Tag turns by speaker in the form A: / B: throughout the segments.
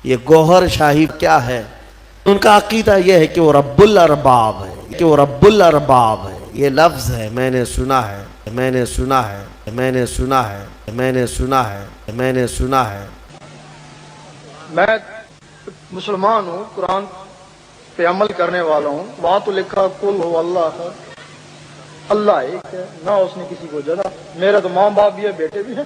A: یہ گوہر شاہی کیا ہے؟ ان کا عقیدہ یہ ہے کہ وہ رب الارباب ہے، کہ وہ رب الارباب ہے۔ یہ لفظ ہے، میں نے سنا ہے، میں نے سنا ہے، میں نے سنا ہے، میں نے سنا ہے، میں نے سنا ہے۔
B: میں مسلمان ہوں، قرآن پہ عمل کرنے والا ہوں۔ وہاں تو لکھا کل ہو اللہ، اللہ ایک ہے، نہ اس نے کسی کو جگہ۔ میرے تو ماں باپ بھی ہے، بیٹے بھی ہیں۔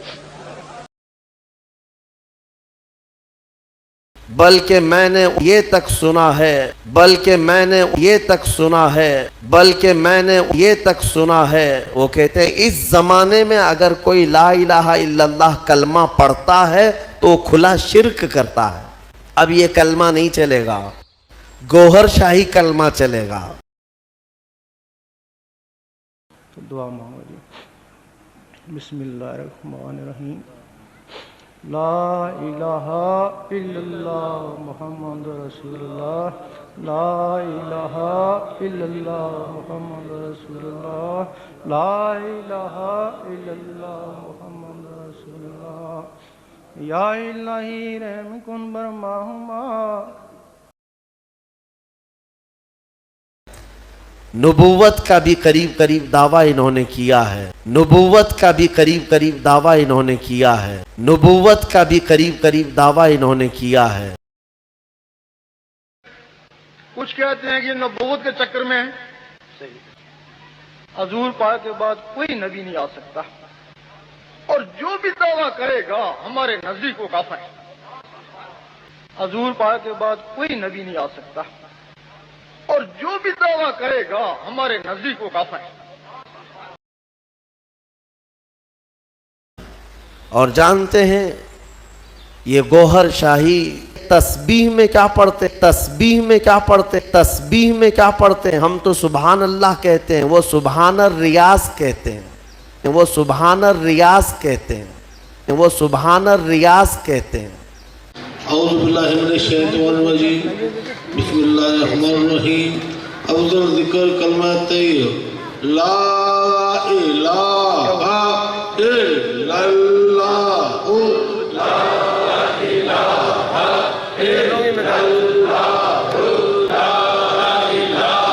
A: بلکہ میں نے یہ تک سنا ہے، بلکہ میں نے یہ تک سنا ہے، بلکہ میں نے یہ تک سنا ہے، وہ کہتے ہیں اس زمانے میں اگر کوئی لا الہ الا اللہ کلمہ پڑھتا ہے تو وہ کھلا شرک کرتا ہے۔ اب یہ کلمہ نہیں چلے گا، گوہر شاہی کلمہ چلے گا۔
B: تو دعا مانگو جی۔ بسم اللہ الرحمن الرحیم۔ لا الہ الا اللہ محمد رسول اللہ، لا الہ الا اللہ محمد رسول اللہ، لا الہ الا اللہ محمد رسول اللہ۔ یا الہی رحم کن بر ماہما۔
A: نبوت کا بھی قریب قریب دعویٰ انہوں نے کیا ہے، نبوت کا بھی قریب قریب دعویٰ انہوں نے کیا ہے، نبوت کا بھی قریب قریب دعویٰ انہوں نے کیا ہے۔
B: کچھ کہتے ہیں کہ نبوت کے چکر میں حضور پاک کے بعد کوئی نبی نہیں آ سکتا، اور جو بھی دعویٰ کرے گا ہمارے نزدیک وہ کافر ہے۔ حضور پاک کے بعد کوئی نبی نہیں آ سکتا، اور جو بھی دعویٰ کرے گا ہمارے نزدیک وہ کافر ہے۔
A: اور جانتے ہیں یہ گوہر شاہی تسبیح میں کیا پڑھتے، تسبیح میں کیا پڑھتے، تسبیح میں کیا پڑھتے ہیں؟ ہم تو سبحان اللہ کہتے ہیں، وہ سبحان الریاض کہتے ہیں، وہ سبحان الریاض کہتے ہیں، وہ سبحان الریاض کہتے ہیں۔
C: اعوذ باللہ من الشیطان الرجیم، بسم اللہ الرحمن الرحیم۔ افضل ذکر کلمہ طیب لا الہ الا اللہ، لا الہ الا اللہ، لا الہ الا اللہ،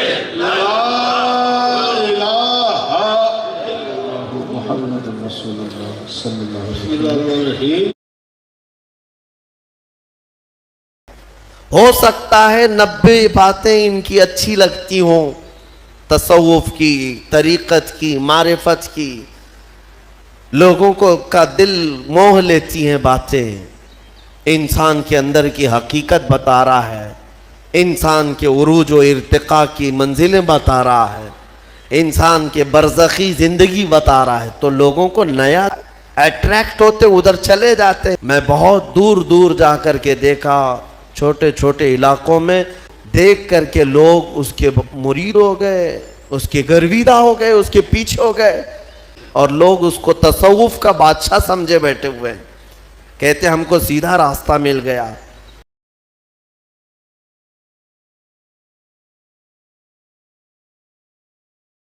C: لا الہ الا اللہ، محمد رسول اللہ صلی اللہ علیہ وسلم۔
A: ہو سکتا ہے 90 باتیں ان کی اچھی لگتی ہوں، تصوف کی، طریقت کی، معرفت کی، لوگوں کو کا دل موہ لیتی ہیں باتیں، انسان کے اندر کی حقیقت بتا رہا ہے، انسان کے عروج و ارتقاء کی منزلیں بتا رہا ہے، انسان کے برزخی زندگی بتا رہا ہے، تو لوگوں کو نیا اٹریکٹ ہوتے ادھر چلے جاتے۔ میں بہت دور دور جا کر کے دیکھا، چھوٹے چھوٹے علاقوں میں دیکھ کر کے لوگ اس کے مرید ہو گئے، اس کے گرویدہ ہو گئے، اس کے پیچھے ہو گئے، اور لوگ اس کو تصوف کا بادشاہ سمجھے بیٹھے ہوئے ہیں، کہتے ہم کو سیدھا راستہ مل گیا۔